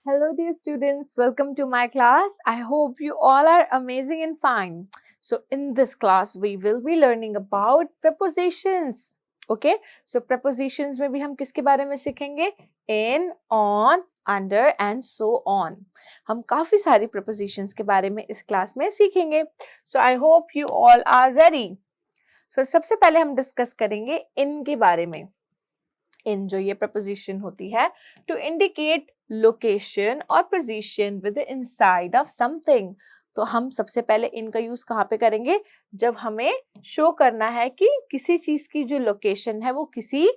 Hello, dear students. Welcome to my class. I hope you all are amazing and fine. So, in this class, we will be learning about prepositions. Okay? So, prepositions में भी हम किसके बारे में सीखेंगे? In, on, under and so on. हम काफी सारी prepositions के बारे में इस क्लास में सीखेंगे. So, I hope you all are ready. So, सबसे पहले हम डिस्कस करेंगे in के बारे में. In जो ये preposition होती है to indicate location और position with the inside of something. तो हम सबसे पहले इनका यूज कहाँ पे करेंगे? जब हमें शो करना है कि किसी चीज की जो लोकेशन है वो किसी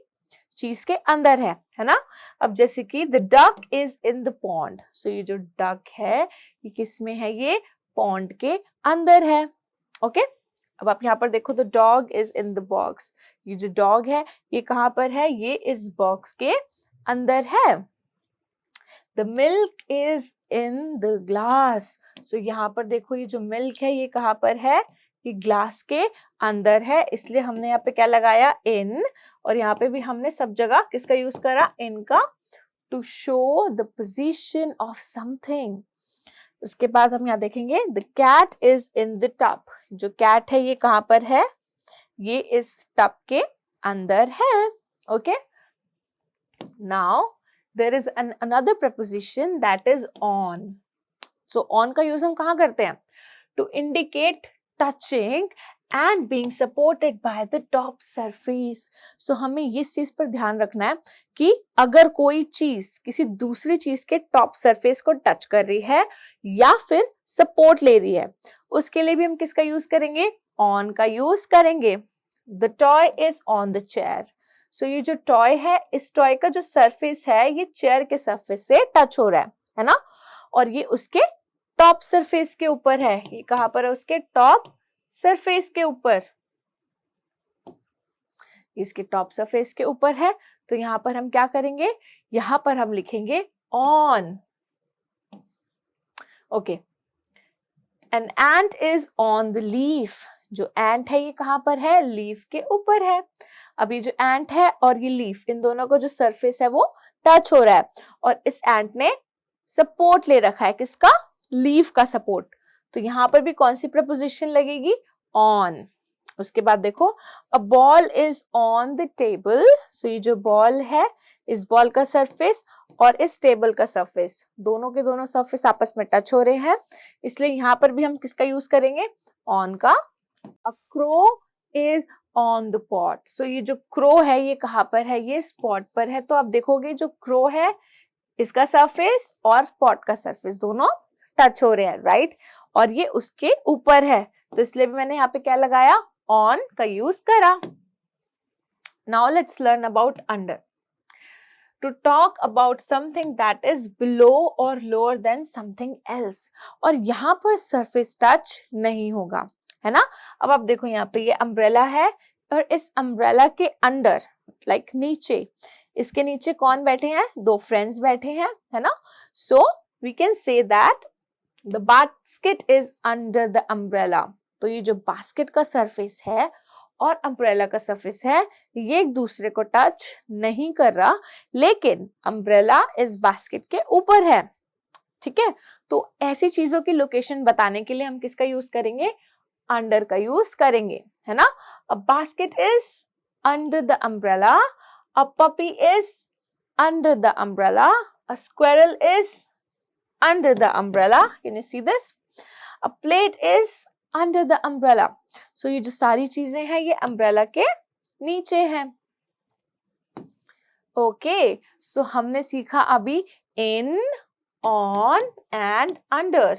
चीज के अंदर है ना? अब जैसे कि the duck is in the pond. So ये जो duck है ये किस में है? ये pond के अंदर है. ओके? अब आप यहाँ पर देखो the dog is in the box. ये जो dog है ये कहाँ पर है? ये इस बॉक्स के अंदर है. The milk is in the glass. So यहाँ पर देखो ये जो milk है ये कहाँ पर है? ये ग्लास के अंदर है, इसलिए हमने यहाँ पे क्या लगाया? in. और यहाँ पे भी हमने सब जगह किसका यूज करा? in का. To show the position of something. उसके बाद हम यहाँ देखेंगे the cat is in the tub. जो cat है ये कहाँ पर है? ये इस टब के अंदर है. Okay? Now there is another preposition that is on. So on का यूज हम कहाँ करते हैं? To indicate touching and being supported by the top surface. So हमें इस चीज पर ध्यान रखना है कि अगर कोई चीज किसी दूसरी चीज के टॉप सरफेस को टच कर रही है या फिर सपोर्ट ले रही है, उसके लिए भी हम किसका यूज करेंगे? on का यूज करेंगे. The toy is on the chair. So ये जो टॉय है, इस टॉय का जो सरफेस है ये चेयर के सरफेस से टच हो रहा है ना? और ये उसके टॉप सरफेस के ऊपर है. ये कहां पर है? उसके टॉप सरफेस के ऊपर. इसके टॉप सरफेस के ऊपर है. तो यहां पर हम क्या करेंगे? यहां पर हम लिखेंगे on. Okay. An ant is on the leaf. जो ant है ये कहां पर है? लीफ के ऊपर है. अब ये जो ant है और ये लीफ, इन दोनों का जो सरफेस है वो टच हो रहा है और इस ant ने सपोर्ट ले रखा है. किसका? लीफ का सपोर्ट. तो यहां पर भी कौन सी प्रपोजिशन लगेगी? on. उसके बाद देखो a ball is on the table. So ये जो बॉल है, इस बॉल का सरफेस और इस टेबल का सरफेस, दोनों के दोनों सरफेस आपस में टच हो रहे हैं, इसलिए यहाँ पर भी हम किसका यूज करेंगे? on का. A crow is on the pot. So ये जो क्रो है ये कहाँ पर है? ये स्पॉट पर है. तो आप देखोगे जो क्रो है इसका सरफेस और पॉट का सरफेस दोनों टच हो रहे हैं, राइट? और ये उसके ऊपर है, तो इसलिए भी मैंने यहाँ पे क्या लगाया? on का यूज करा. Now let's learn about under. To talk about something that is below or lower than something else. और यहाँ पर surface touch नहीं होगा, है ना? अब आप देखो यहाँ पे ये umbrella है और इस umbrella के अंदर, like नीचे, इसके नीचे कौन बैठे हैं? दो फ्रेंड्स बैठे हैं, है ना? So we can say that the basket is under the umbrella. तो ये जो बास्केट का सरफेस है और अम्ब्रेला का सरफेस है ये एक दूसरे को टच नहीं कर रहा, लेकिन अम्ब्रेला इस बास्केट के ऊपर है. ठीक है? तो ऐसी चीजों की लोकेशन बताने के लिए हम किसका यूज करेंगे? अंडर का यूज करेंगे, है ना? A basket is under the umbrella. A puppy is under the umbrella. A squirrel is under the umbrella. Can you see this? A plate is under the umbrella. So ये जो सारी चीजें हैं ये umbrella के नीचे हैं. Okay, so हमने सीखा अभी in, on and under.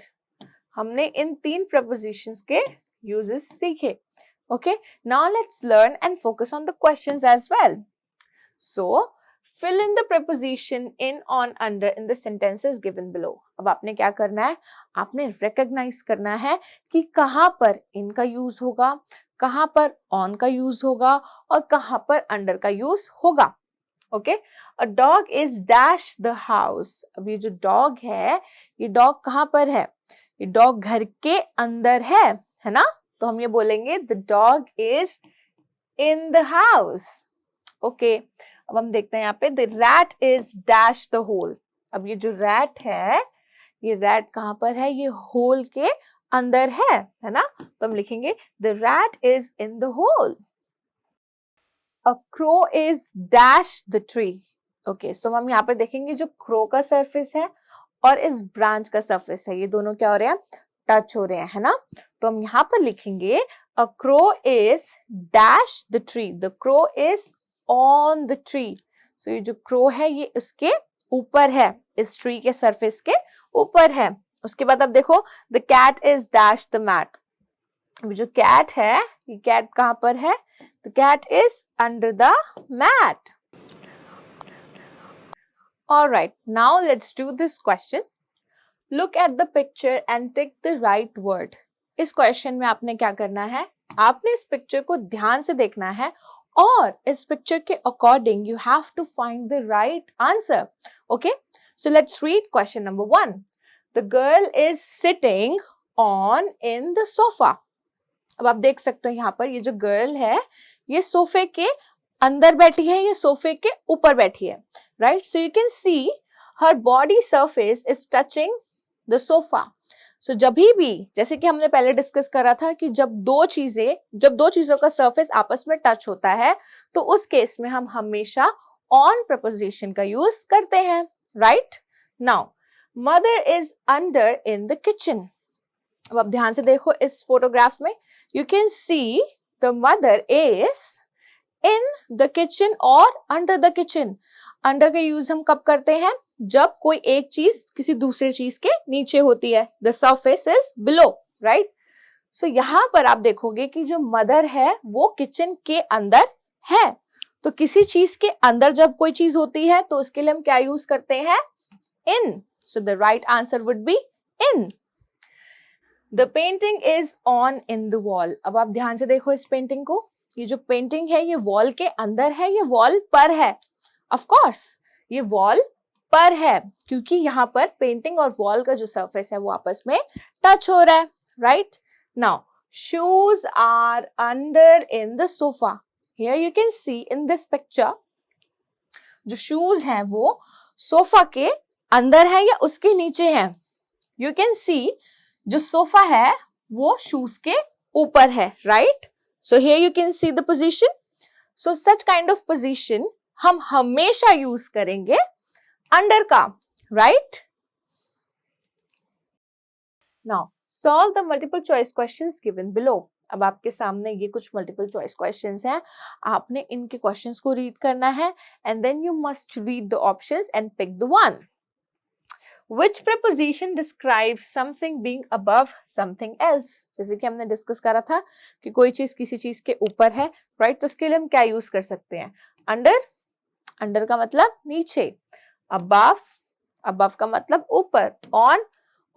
हमने इन तीन prepositions के uses सीखे. Okay, now let's learn and focus on the questions as well. So fill in the preposition in, on, under in the sentences given below. अब आपने क्या करना है? आपने recognize करना है कि कहाँ पर in का यूज होगा, कहाँ पर on का यूज होगा और कहाँ पर under का यूज होगा. Okay? A dog is dash the house. अब ये जो dog है, ये dog कहाँ पर है? ये dog घर के अंदर है ना? तो हम ये बोलेंगे the dog is in the house. Okay? अब हम देखते हैं यहाँ पे the rat is dash the hole. अब ये जो रैट है, ये रैट कहाँ पर है? ये होल के अंदर है ना? तो हम लिखेंगे the rat is in the hole. A crow is dash the tree. Okay, so हम यहाँ पर देखेंगे जो क्रो का सरफेस है और इस ब्रांच का सरफेस है, ये दोनों क्या हो रहे हैं? टच हो रहे हैं, है ना? तो हम यहाँ पर लिखेंगे a crow is dash the tree. The crow is on the tree. So ये जो क्रो है ये उसके ऊपर है, इस ट्री के सरफेस के ऊपर है. उसके बाद अब देखो the cat is dash the mat. जो कैट है, ये कैट कहाँ पर है? The cat is under the mat. Alright, now let's do this question. Look at the picture and tick the right word. इस क्वेश्चन में आपने क्या करना है? आपने इस पिक्चर को ध्यान से देखना है और इस पिक्चर के according you have to find the right answer. Okay? So let's read question number 1. The girl is sitting on in the sofa. अब आप देख सकते हो यहाँ पर ये जो गर्ल है ये सोफे के अंदर बैठी है, ये सोफे के ऊपर बैठी है, right? So you can see her body surface is touching the sofa. So जब भी, जैसे कि हमने पहले डिस्कस करा था कि जब दो चीजों का सरफेस आपस में टच होता है तो उस केस में हम हमेशा ऑन प्रपोजिशन का यूज करते हैं, right? Now mother is under in the kitchen. अब आप ध्यान से देखो इस फोटोग्राफ में, you can see the mother is in the kitchen और अंडर द किचन. अंडर का यूज हम कब करते हैं? जब कोई एक चीज किसी दूसरे चीज के नीचे होती है. The surface is below, right? So यहां पर आप देखोगे कि जो मदर है वो किचन के अंदर है. तो किसी चीज के अंदर जब कोई चीज होती है तो उसके लिए हम क्या यूज करते हैं? In. So the right answer would be in. The painting is on in the wall. अब आप ध्यान से देखो इस पेंटिंग को. ये जो पेंटिंग है ये वॉल के अंदर है, ये वॉल पर है. ऑफ कोर्स ये वॉल पर है क्योंकि यहाँ पर पेंटिंग और वॉल का जो सरफेस है वो आपस में टच हो रहा है, right? Now shoes are under in the sofa. Here you can see in this picture जो shoes हैं वो सोफा के अंदर है या उसके नीचे है. You can see जो सोफा है वो शूज के ऊपर है, right? So here you can see the position. So such kind of position हम हमेशा यूज करेंगे अंडर का, right? Now solve the multiple choice questions given below. अब आपके सामने ये कुछ मल्टीपल चॉइस क्वेश्चंस हैं, आपने इनके क्वेश्चंस को रीड करना है and then you must read the options and pick the one. Which preposition describes something being above something else? जैसे कि हमने डिस्कस करा था कि कोई चीज किसी चीज के ऊपर है, राइट? तो उसके लिए हम क्या यूज कर सकते हैं? अंडर. अंडर का मतलब नीचे. अबव का मतलब ऊपर.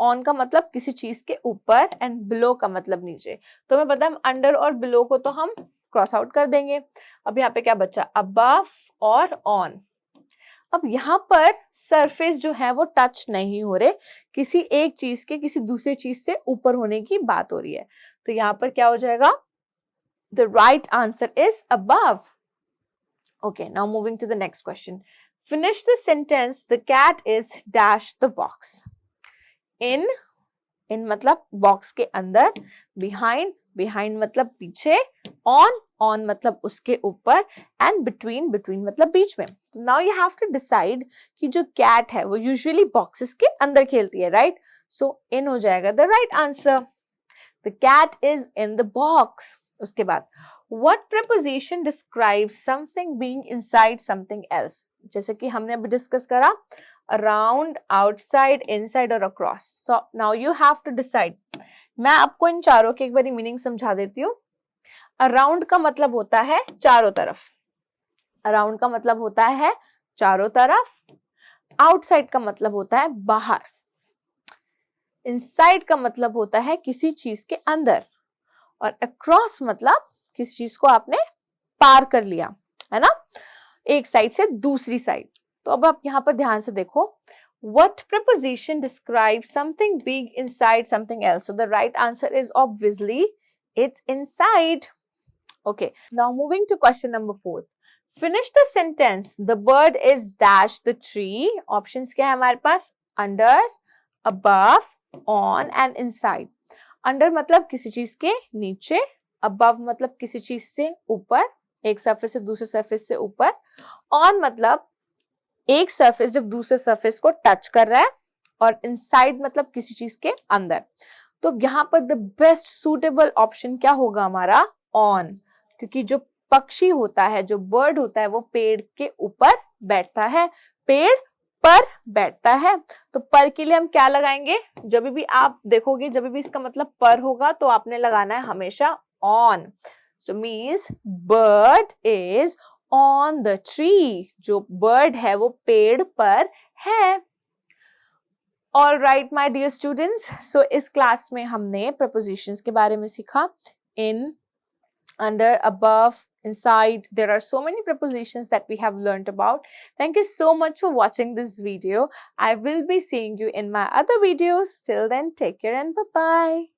ऑन का मतलब किसी चीज के ऊपर एंड बिलो का मतलब नीचे. तो हमें पता है अंडर और बिलो को तो हम क्रॉस आउट कर देंगे. अब यहाँ पे क्या बचा? अबव और ऑन. अब यहाँ पर सरफेस जो है वो टच नहीं हो रहे, किसी एक चीज के किसी दूसरी चीज से ऊपर होने की बात हो रही है. तो यहाँ पर क्या हो जाएगा? The right answer is above. Okay, now moving to the next question. Finish the sentence the cat is dash the box. In मतलब बॉक्स के अंदर. बिहाइंड मतलब पीछे. ऑन मतलब उसके ऊपर. एंड बिटवीन मतलब बीच में. तो now you have to decide कि जो कैट है वो यूजुअली बॉक्सेस के अंदर खेलती है, राइट? सो इन हो जाएगा the right answer. The cat is in the box. उसके बाद what preposition describes something being inside something else? जैसे कि हमने अभी डिस्कस करा around, outside, inside और across. So now you have to decide. मैं आपको इन चारों के एक बार मीनिंग समझा देती हूँ. अराउंड का मतलब होता है चारों तरफ. अराउंड का मतलब होता है चारों तरफ. आउटसाइड का मतलब होता है बाहर. इनसाइड का मतलब होता है किसी चीज के अंदर. और अक्रॉस मतलब किसी चीज को आपने पार कर लिया, है ना, एक साइड से दूसरी साइड. तो अब आप यहाँ पर ध्यान से देखो. What preposition describes something being inside something else? So the right answer is obviously it's inside. Okay, now moving to question number 4. Finish the sentence, the bird is dash the tree. Options क्या है हमारे पास? Under, above, on and inside. Under मतलब किसी चीज के नीचे, above मतलब किसी चीज से ऊपर, एक सरफेस से दूसरे सरफेस से ऊपर, ऑन मतलब एक सरफेस जब दूसरे सरफेस को टच कर रहा है, और इनसाइड मतलब किसी चीज के अंदर। तो यहाँ पर द बेस्ट सूटेबल ऑप्शन क्या होगा हमारा? ऑन, क्योंकि जो पक्षी होता है, जो बर्ड होता है, वो पेड़ के ऊपर बैठता है, पेड़ पर बैठता है। तो पर के लिए हम क्या लगाएंगे? जब भी आप देखोगे, जब भी इसका मतलब पर होगा तो आपने लगाना है हमेशा on. So means bird is on the tree. जो बर्ड है वो पेड़ पर है। All right my dear students, so इस क्लास में हमने प्रपोजिशंस के बारे में सीखा। इन, under, above, inside, there are so many prepositions that we have learned about. Thank you so much for watching this video. I will be seeing you in my other videos. Till then, take care and bye bye.